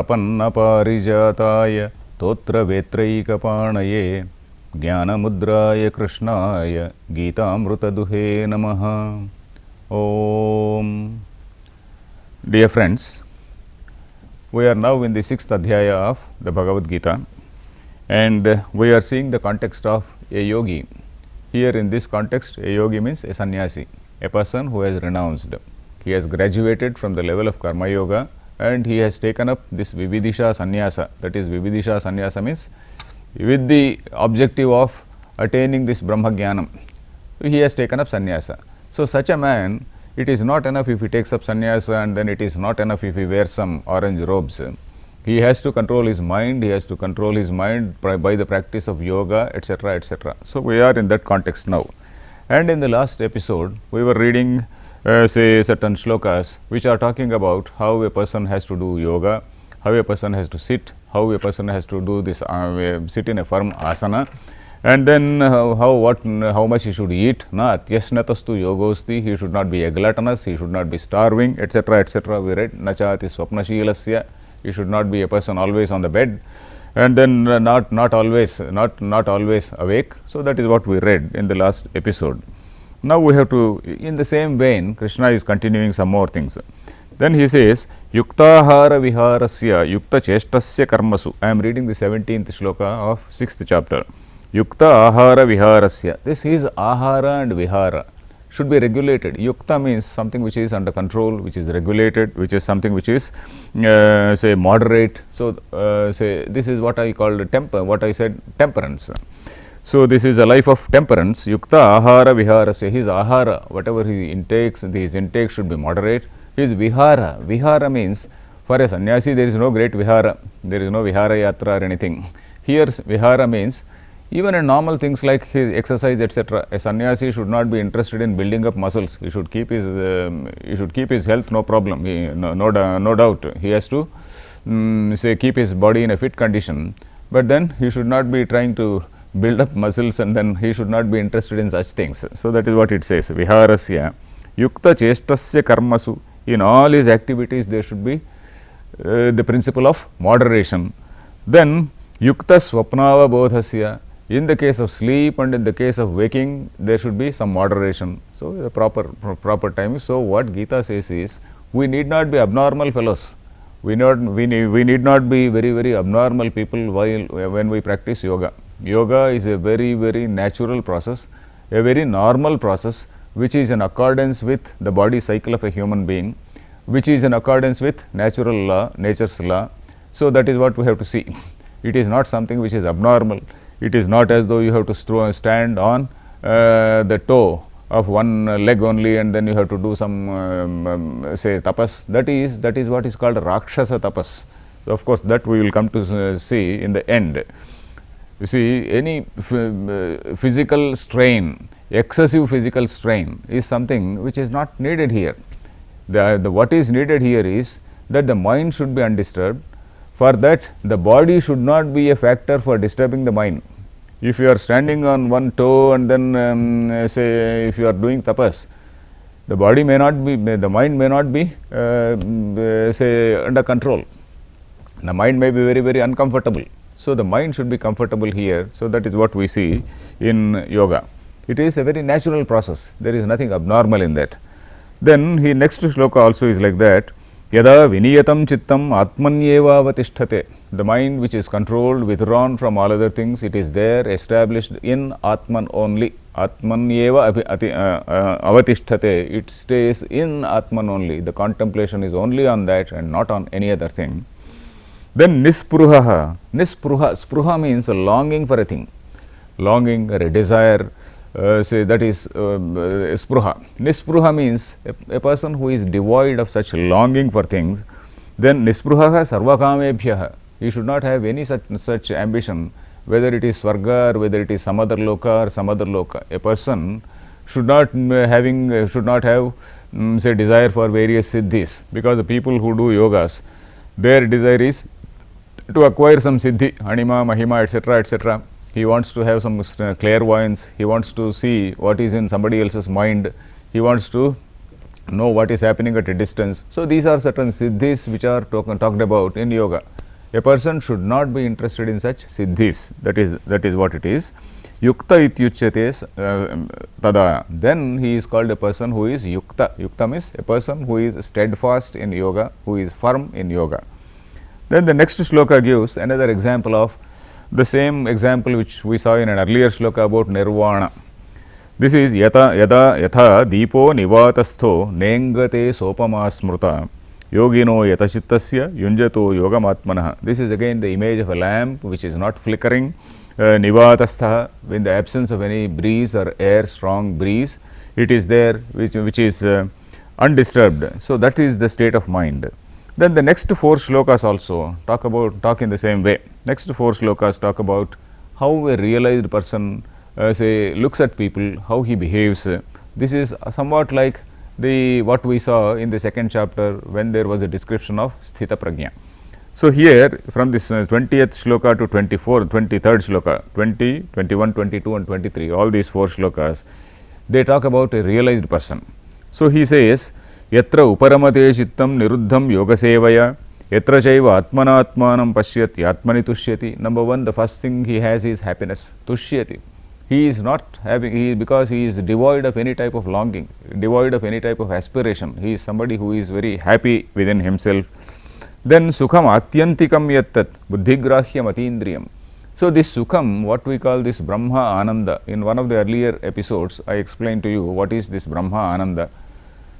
प्रपन्नपारिजाताय तोत्रवेत्रैकपाणये ज्ञानमुद्राय कृष्णाय गीतामृतदुहे नमः. Om. Dear friends, we are now in the 6th adhyaya of the Bhagavad Gita, and we are seeing the context of a yogi. Here in this context, a yogi means a sannyasi, a person who has renounced. He has graduated from the level of karma yoga and he has taken up this vividisha sannyasa. That is, vividisha sannyasa means with the objective of attaining this Brahma Jnanam. He has taken up sannyasa. So, such a man, it is not enough if he takes up sannyasa, and then it is not enough if he wears some orange robes. He has to control his mind, he has to control his mind by the practice of yoga, etc., etc. So, we are in that context now. And in the last episode, we were reading say certain shlokas which are talking about how a person has to do yoga, how a person has to sit, how a person has to do this sit in a firm asana, and then how much he should eat. Na atyasnatastu yogosti, he should not be a gluttonous, he should not be starving, etc., etc. We read nachati swapnashilasya, he should not be a person always on the bed, and then not always awake. So that is what we read in the last episode. Now we have to, in the same vein, Krishna is continuing some more things. Then he says, Yuktahara viharasya yukta chestasya karmasu. I am reading the 17th shloka of 6th chapter. Yukta ahara viharasya. This is ahara and vihara should be regulated. Yukta means something which is under control, which is regulated, which is something which is say moderate. So say this is what I called temperance. So this is a life of temperance. Yukta ahara viharasya. His ahara, whatever he intakes, his intake should be moderate. His vihara means, for a sannyasi there is no great vihara, there is no vihara yatra or anything. Here vihara means even in normal things like his exercise, etc. A sannyasi should not be interested in building up muscles. He should keep his health, no problem. No doubt he has to say keep his body in a fit condition, but then he should not be trying to build up muscles, and then he should not be interested in such things. So that is what it says. Viharasya yukta chestasya karmasu. In all his activities there should be the principle of moderation. Then yukta swapnava bodhasya. In the case of sleep and in the case of waking, there should be some moderation. So the proper time. So what Gita says is, we need not be abnormal fellows. We need not be very abnormal people when we practice yoga. Yoga is a very natural process, a very normal process, which is in accordance with the body cycle of a human being, which is in accordance with natural law, nature's law. So that is what we have to see. It is not something which is abnormal. It is not as though you have to stand on the toe of one leg only, and then you have to do some say tapas. That is what is called Rakshasa tapas. So of course that we will come to see in the end. You see, any physical strain, excessive physical strain is something which is not needed here. What is needed here is that the mind should be undisturbed. For that, the body should not be a factor for disturbing the mind. If you are standing on one toe and then say if you are doing tapas, the mind may not be say under control. The mind may be very uncomfortable. So the mind should be comfortable here. So that is what we see in yoga. It is a very natural process. There is nothing abnormal in that. Then next shloka also is like that. Yada viniyatam chittam atmanyeva avatisthate. The mind which is controlled, withdrawn from all other things, it is there, established in Atman only. Atmanyeva avatisthate. It stays in Atman only. The contemplation is only on that and not on any other thing. Then nispruha. Spruha means a longing for a thing, longing or a desire. Say that is spruha. Nispruha means a person who is devoid of such longing for things. Then nispruha sarvakamebhyah. He should not have any such ambition, whether it is swarga or whether it is some other loka or some other loka. A person should not have say desire for various siddhis, because the people who do yogas, their desire is to acquire some siddhi, anima, mahima, etc., etc. He wants to have some clairvoyance. He wants to see what is in somebody else's mind. He wants to know what is happening at a distance. So, these are certain siddhis which are talked about in yoga. A person should not be interested in such siddhis, that is what it is. Yukta ityuchyate tada, then he is called a person who is yukta. Yukta means a person who is steadfast in yoga, who is firm in yoga. Then the next shloka gives another example of the same example which we saw in an earlier shloka about nirvana. This is yata yatha deepo nivatastho nengate sopama smruta yogino yatachittasya yunjato yogamatmanah. This is again the image of a lamp which is not flickering, nivatastha, in the absence of any breeze or air, strong breeze, it is there which is undisturbed. So, that is the state of mind. Then the next 4 shlokas also talk in the same way. Next 4 shlokas talk about how a realized person looks at people, how he behaves. This is somewhat like what we saw in the second chapter when there was a description of sthita prajna. So, here from this 20th shloka to 23rd shloka, 20, 21, 22 and 23, all these 4 shlokas, they talk about a realized person. So, he says, Yatra uparamate chittam niruddham yoga sevaya yatra chaiva atmanatmanam pashyati atmani tushyati. Number 1, the first thing he has is happiness, tushyati. He is not having, because he is devoid of any type of longing, devoid of any type of aspiration. He is somebody who is very happy within himself. Then sukham atyantikam yattat buddhigrahyam atindriyam. So, this sukham, what we call this Brahma Ananda, in one of the earlier episodes I explained to you what is this Brahma Ananda.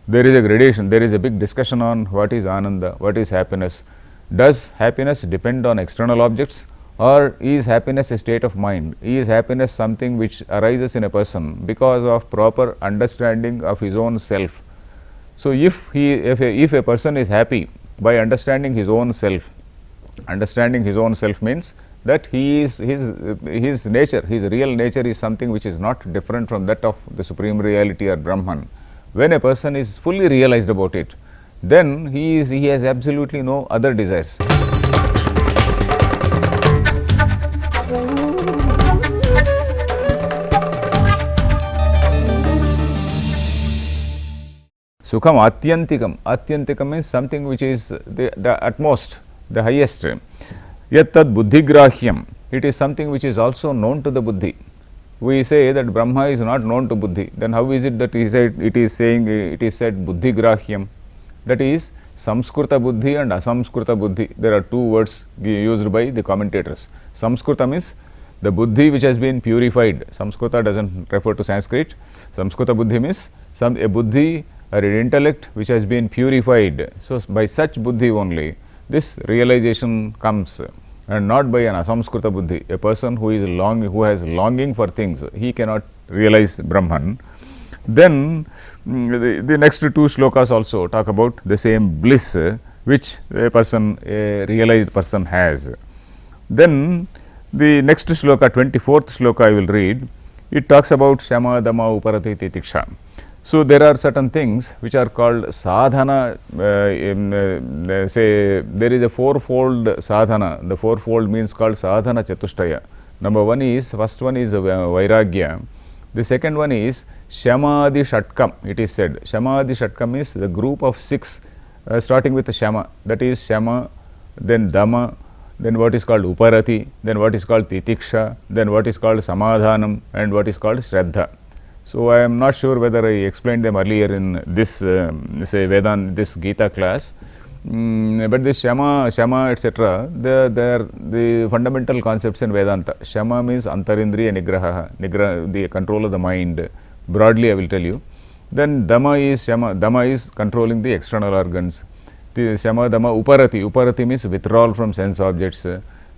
There is a gradation, there is a big discussion on what is Ananda, what is happiness. Does happiness depend on external objects, or is happiness a state of mind? Is happiness something which arises in a person because of proper understanding of his own self? So, if a person is happy by understanding his own self means that his nature, his real nature is something which is not different from that of the Supreme Reality or Brahman. When a person is fully realized about it, then he has absolutely no other desires. Sukham atyantikam. Atyantikam means something which is the utmost, the highest. Yat tad buddhigrahyam. It is something which is also known to the buddhi. We say that Brahma is not known to buddhi. Then how is it that it is said buddhigrahyam? That is Samskrita buddhi and Asamskrita buddhi. There are 2 words used by the commentators. Samskrita means the buddhi which has been purified. Samskrita does not refer to Sanskrit. Samskrita buddhi means a buddhi or an intellect which has been purified. So, by such buddhi only this realization comes, and not by an asamskrita buddhi. A person who has longing for things, he cannot realize Brahman. Then the next 2 shlokas also talk about the same bliss which a realized person has. Then the next shloka, 24th shloka I will read, it talks about shama, dama, uparati, titiksha. So, there are certain things which are called sadhana. Say there is a 4-fold sadhana. The 4-fold means called sadhana chatushtaya. Number 1 first one is vairagya. The second one is shamadhi shatkam. It is said shamadhi shatkam is the group of 6 starting with the shama, that is shama, then dama, then what is called uparati, then what is called titiksha, then what is called samadhanam, and what is called shraddha. So, I am not sure whether I explained them earlier in this say Vedanta, this Gita class, but this Shama etc., they are the fundamental concepts in Vedanta. Shama means antarindriya nigraha, the control of the mind, broadly I will tell you. Then Dama is controlling the external organs. The Shama, Dama, Uparati means withdrawal from sense objects.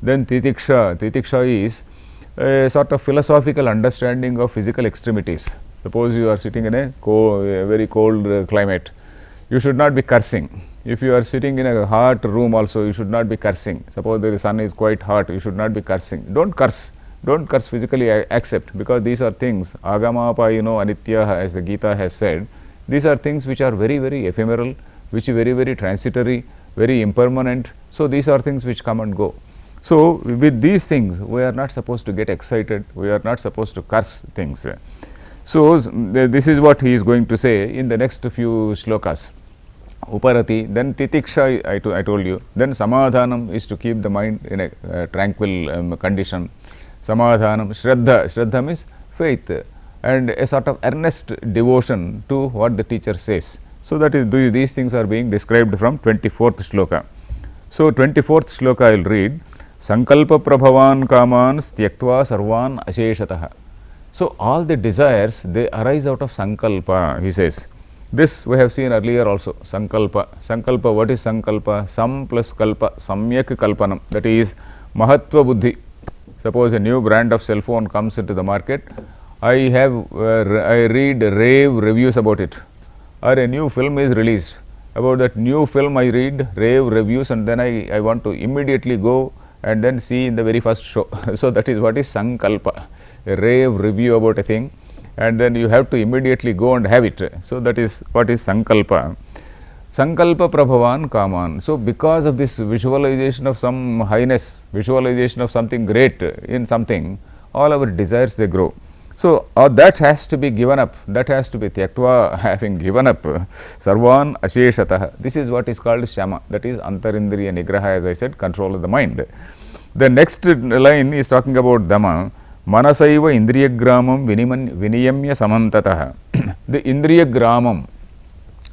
Then Titiksha is a sort of philosophical understanding of physical extremities. Suppose you are sitting in a very cold climate, you should not be cursing. If you are sitting in a hot room also, you should not be cursing. Suppose the sun is quite hot, you should not be cursing. Don't curse physically, accept, because these are things, agama payino anitya, as the Gita has said, these are things which are very, very ephemeral, which are very, very transitory, very impermanent. So, these are things which come and go. So, with these things, we are not supposed to get excited, we are not supposed to curse things. So, this is what he is going to say in the next few shlokas. Uparati, then titiksha, I told you, then samadhanam is to keep the mind in a tranquil condition. Samadhanam, shraddha means faith and a sort of earnest devotion to what the teacher says. So, that is these things are being described from 24th shloka. So, 24th shloka I will read. Sankalpa prabhavan kaman styaktva sarvan asheshatah. So, all the desires, they arise out of sankalpa, he says. This we have seen earlier also, sankalpa. Sankalpa, what is sankalpa? Sam plus kalpa, samyak kalpanam, that is mahatva buddhi. Suppose a new brand of cell phone comes into the market, I read rave reviews about it, or a new film is released. About that new film I read rave reviews, and then I want to immediately go and then see in the very first show. So, that is what is sankalpa, a rave review about a thing, and then you have to immediately go and have it. So, that is what is sankalpa. Sankalpa prabhavan kaman. So, because of this visualization of some highness, visualization of something great in something, all our desires they grow. So, that has to be given up, that has to be tyaktva, having given up, sarvan asheshatah. This is what is called shama, that is antarindriya nigraha, as I said, control of the mind. The next line is talking about dhamma. Manasaiva indriya gramam viniyamya samantatah. The indriya gramam,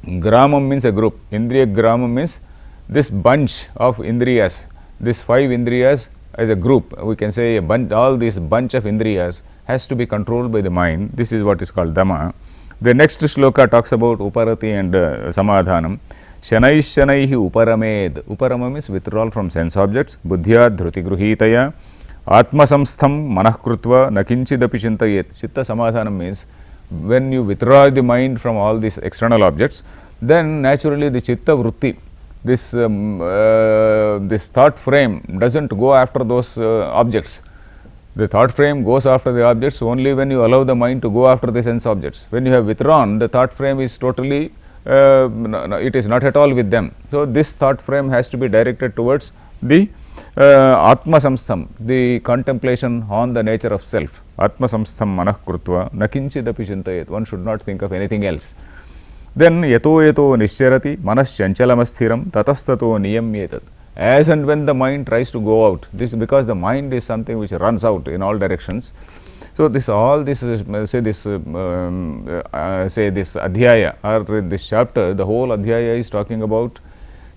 gramam means a group, indriya gramam means this bunch of indriyas, this 5 indriyas as a group, we can say a bunch, all this bunch of indriyas has to be controlled by the mind. This is what is called dhamma. The next shloka talks about uparati and samadhanam. Shanai shanaihi uparamed. Uparama means withdrawal from sense objects. Buddhya dhruti gruhitaya. Atma samstham manah krutva nakinchidapi chintayet. Chitta samadhanam means when you withdraw the mind from all these external objects, then naturally the chitta vritti, this thought frame doesn't go after those objects. The thought frame goes after the objects only when you allow the mind to go after the sense objects. When you have withdrawn, the thought frame is totally, it is not at all with them. So, this thought frame has to be directed towards the Atma Samstham, the contemplation on the nature of self. Atma Samstham manah krutva nakinchidapi chintayet. One should not think of anything else. Then yato nischarati manas chanchalamassthiram tatastato niyamyetat. As and when the mind tries to go out, this because the mind is something which runs out in all directions. So, this adhyaya or this chapter, the whole adhyaya is talking about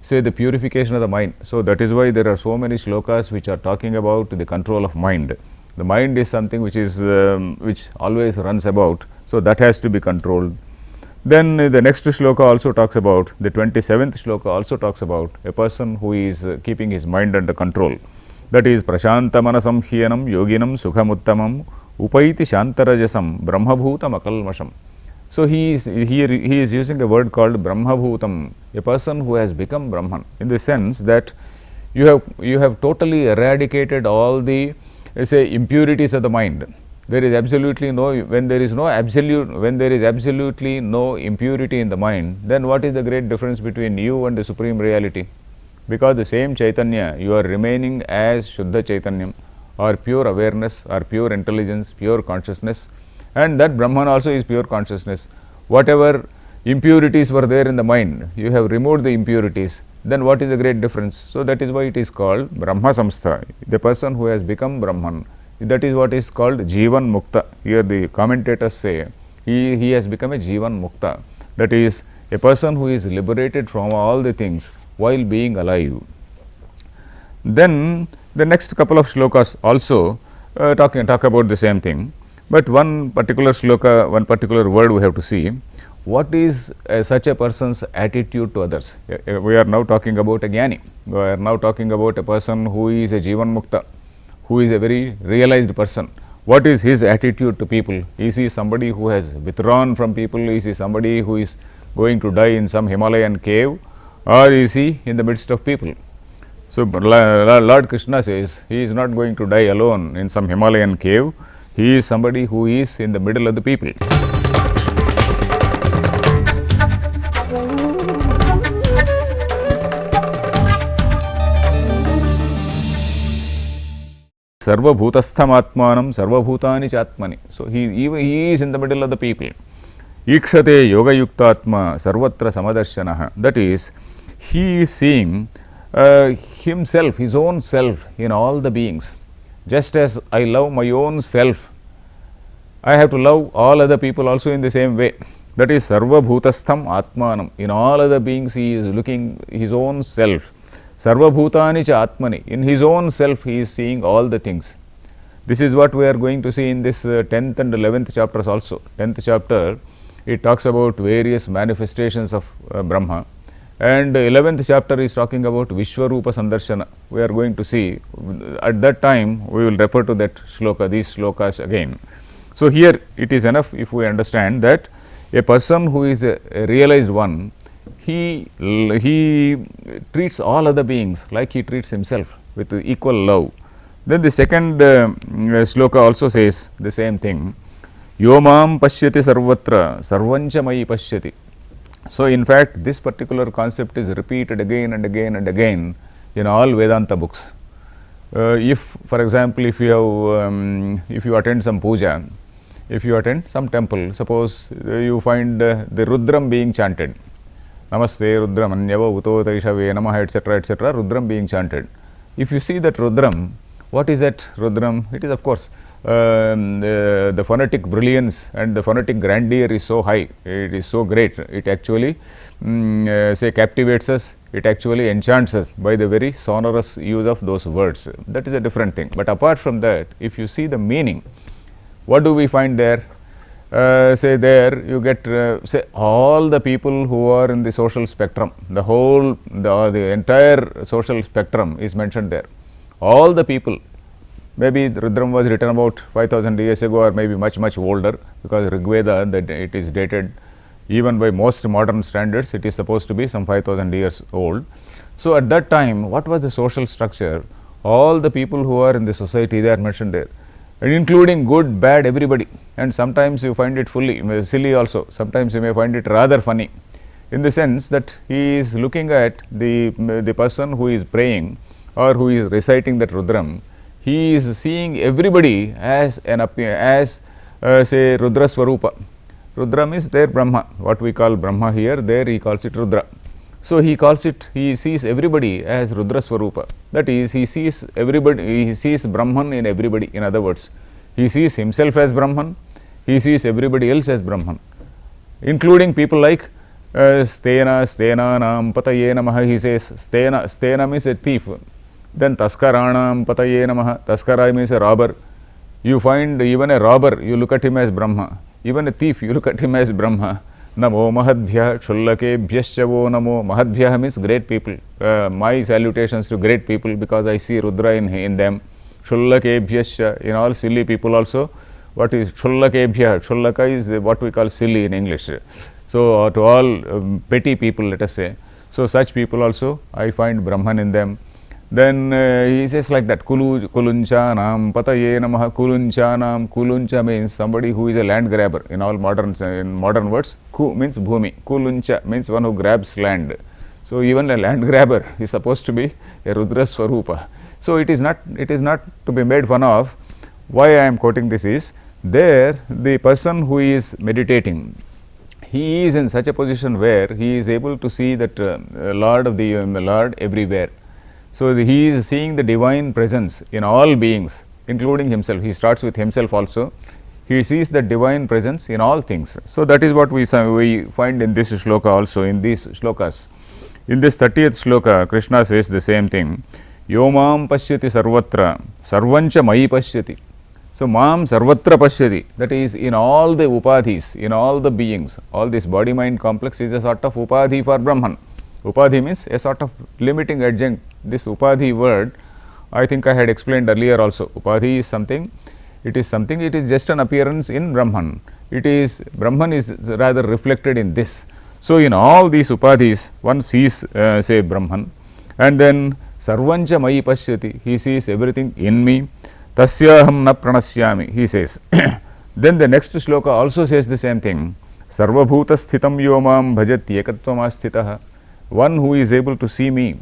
the purification of the mind. So, that is why there are so many shlokas which are talking about the control of mind. The mind is something which is which always runs about. So, that has to be controlled. Then the next shloka also talks about, the 27th shloka also talks about a person who is keeping his mind under control. That is prashanta manasam hyanam yoginam sukhamuttamam upaiti shantarajasam brahmabhutam akalmasham. So, he is using a word called brahmabhutam, a person who has become Brahman, in the sense that you have totally eradicated all the impurities of the mind. There is absolutely no, when there is absolutely no impurity in the mind, then what is the great difference between you and the Supreme Reality? Because the same Chaitanya, you are remaining as Shuddha Chaitanyam, or pure awareness, or pure intelligence, pure consciousness, and that Brahman also is pure consciousness. Whatever impurities were there in the mind, you have removed the impurities, then what is the great difference? So, that is why it is called Brahma Samstha, the person who has become Brahman. That is what is called Jivan Mukta. Here the commentators say he has become a Jivan Mukta, that is a person who is liberated from all the things while being alive. Then the next couple of shlokas also talk about the same thing, but one particular shloka, one particular word we have to see. What is such a person's attitude to others? We are now talking about a Jnani. We are now talking about a person who is a Jivan Mukta, who is a very realized person. What is his attitude to people? Is he somebody who has withdrawn from people? Is he somebody who is going to die in some Himalayan cave? Or is he in the midst of people? So, Lord Krishna says he is not going to die alone in some Himalayan cave. He is somebody who is in the middle of the people. Sarva bhutastham atmanam sarva bhutani chatmani. So he is in the middle of the people. Ikshate yoga yuktatma sarvatra samadarshanaha. That is, he is seeing himself, his own self in all the beings. Just as I love my own self, I have to love all other people also in the same way. That is sarva bhutastham atmanam. In all other beings he is looking his own self. Sarva bhutani cha atmani. In his own self he is seeing all the things. This is what we are going to see in this 10th and 11th chapters also. 10th chapter, it talks about various manifestations of Brahma, and 11th chapter is talking about Vishwarupa Sandarshana. We are going to see, at that time we will refer to that shloka, these shlokas again. So here it is enough if we understand that a person who is a realized one, he treats all other beings like he treats himself, with equal love. Then the second shloka also says the same thing. Yomam pashyati sarvatra sarvancha mayi pashyati. So in fact this particular concept is repeated again and again and again in all Vedanta books. If for example if you attend some puja, if you attend some temple, suppose you find the Rudram being chanted, Namaste Rudram Anyava Uto Taishave Namaha, etc., etc., Rudram being chanted. If you see that Rudram, what is that Rudram? It is of course the phonetic brilliance and the phonetic grandeur is so high, it is so great, it actually say captivates us, it actually enchants us by the very sonorous use of those words. That is a different thing. But apart from that, if you see the meaning, what do we find there? Say there you get say all the people who are in the social spectrum, the entire social spectrum is mentioned there. All the people, maybe Rudram was written about 5000 years ago or maybe much older, because Rigveda, that it is dated even by most modern standards, it is supposed to be some 5000 years old. So at that time, what was the social structure? All the people who are in the society, they are mentioned there, and including good, bad, everybody. And sometimes you find it fully silly also, sometimes you may find it rather funny, in the sense that he is looking at the person who is praying or who is reciting that Rudram. He is seeing everybody as say Rudra Swarupa. Rudram is their Brahma, what we call Brahma here, there he calls it Rudra. So he sees everybody as Rudra Swarupa. That is, he sees everybody, he sees Brahman in everybody. In other words, he sees himself as Brahman, he sees everybody else as Brahman, including people like Stena Nam Pataye Namaha. He says Stena means a thief. Then Taskaranam Pataye Namaha. Taskara means a robber. You find even a robber, you look at him as Brahma. Even a thief, you look at him as Brahma. Namo Mahadbhya Chullakebhyashyavo Namo. Mahadbhya means great people. My salutations to great people, because I see Rudra in them. Chullakebhyasya, in all silly people also. What is Chullakebhya? Chullaka is what we call silly in English. So to all petty people, let us say. So such people also, I find Brahman in them. Then he says like that, Kulunchanam Pataye Namaha. Kulunchanam. Kuluncha means somebody who is a land grabber. In all modern words, Ku means Bhumi. Kuluncha means one who grabs land. So even a land grabber is supposed to be a Rudra Swarupa. So it is not to be made fun of. Why I am quoting this is, there the person who is meditating, he is in such a position where he is able to see that Lord everywhere. So he is seeing the divine presence in all beings, including himself. He starts with himself also. He sees the divine presence in all things. So that is what we find in this shloka also, in these shlokas. In this 30th shloka, Krishna says the same thing. Yomam pashyati sarvatra sarvancha mayi pashyati. So mam sarvatra pashyati, that is in all the upadhis, in all the beings. All this body-mind complex is a sort of upadhi for Brahman. Upadhi means a sort of limiting adjunct. This upadhi word, I think I had explained earlier also. Upadhi is something, it is just an appearance in Brahman. Brahman is rather reflected in this. So in all these upadhis, one sees say Brahman, and then sarvancha mayi pashyati, he sees everything in me. Tasyaham na pranasyami, he says. Then the next shloka also says the same thing. Sarvabhuta sthitam yomam bhajati ekatvam asthitaha. One who is able to see me,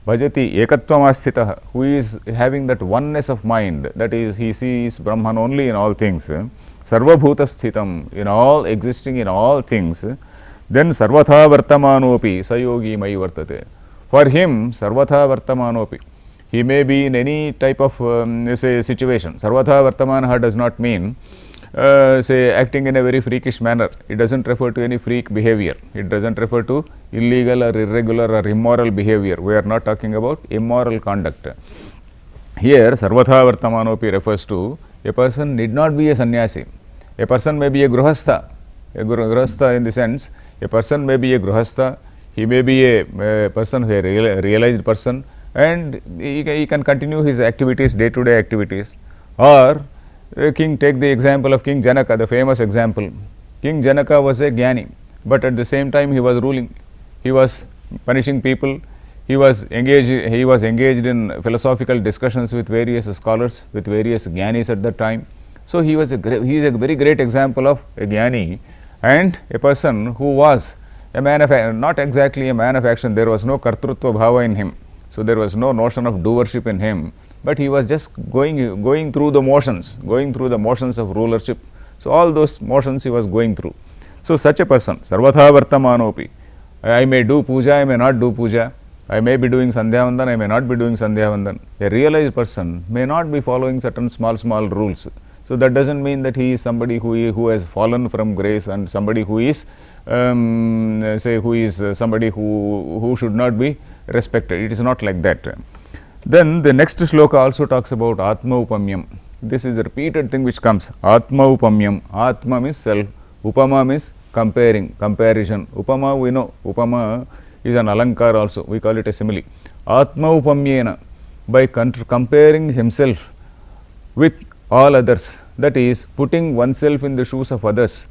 bhajati ekatvamasthitah, who is having that oneness of mind, that is, he sees Brahman only in all things, sarvabhuta sthitam, in all, existing in all things, then sarvatha vartamanopi sayogi mai vartate. For him, sarvatha vartamanopi, he may be in any type of say situation. Sarvatha vartamanaha does not mean say acting in a very freakish manner. It doesn't refer to any freak behavior. It doesn't refer to illegal or irregular or immoral behavior. We are not talking about immoral conduct. Here, sarvatha vartamanopi refers to a person need not be a sannyasi. A person may be a gruhastha. A gruhastha in the sense, a person may be a gruhastha, he may be a person, a realized person, and he can continue his activities, day-to-day activities. Or king, take the example of King Janaka, the famous example. King Janaka was a Gyani, but at the same time he was ruling. He was punishing people. He was engaged in philosophical discussions with various scholars, with various Gyanis at that time. So he is a very great example of a Gyani, and a person who was a man of, not exactly a man of action. There was no kartrutva bhava in him. So there was no notion of doership in him, but he was just going through the motions, of rulership. So all those motions he was going through. So such a person, sarvatha vartamanopi, I may do puja, I may not do puja, I may be doing sandhyavandan, I may not be doing sandhyavandan. A realized person may not be following certain small rules. So that doesn't mean that he is somebody who has fallen from grace, and somebody who is somebody who should not be respected. It is not like that. Then the next shloka also talks about Atma Upamyam. This is a repeated thing which comes. Atma Upamyam. Atma means self. Upama means comparing, comparison. Upama, we know. Upama is an alankar also. We call it a simile. Atma Upamyena. By comparing himself with all others. That is, putting oneself in the shoes of others.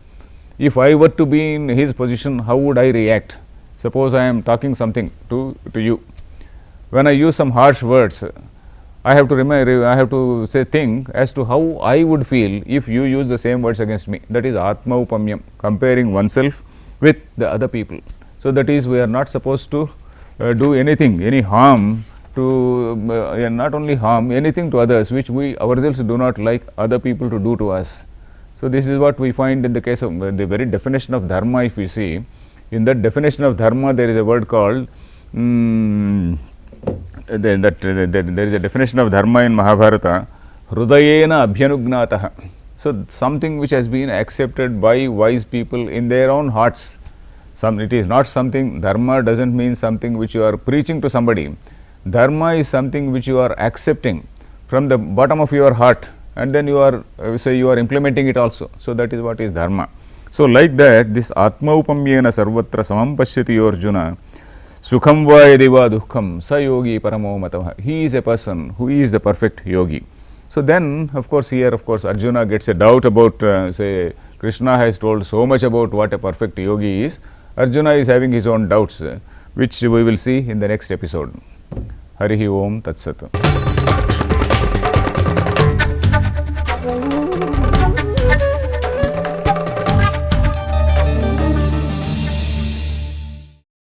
If I were to be in his position, how would I react? Suppose I am talking something to you. When I use some harsh words, I have to think as to how I would feel if you use the same words against me. That is Atma Upamyam, comparing oneself with the other people. So that is, we are not supposed to do anything, any harm to, not only harm, anything to others which we ourselves do not like other people to do to us. So this is what we find in the case of the very definition of dharma. If we see, in that definition of dharma, there is a word called there is a definition of dharma in Mahabharata, hrudayena abhyanugnatah. So something which has been accepted by wise people in their own hearts. It is not something, dharma doesn't mean something which you are preaching to somebody. Dharma is something which you are accepting from the bottom of your heart, and then you are implementing it also. So that is what is dharma. So like that, this Atma Upamyena sarvatra samam pashyati Arjuna, sukham va yadiva dukkham sa yogi paramo matavah. He is a person who is the perfect yogi. So then, of course, Arjuna gets a doubt about, say, Krishna has told so much about what a perfect yogi is. Arjuna is having his own doubts, which we will see in the next episode. Harihi Om Tat Sat.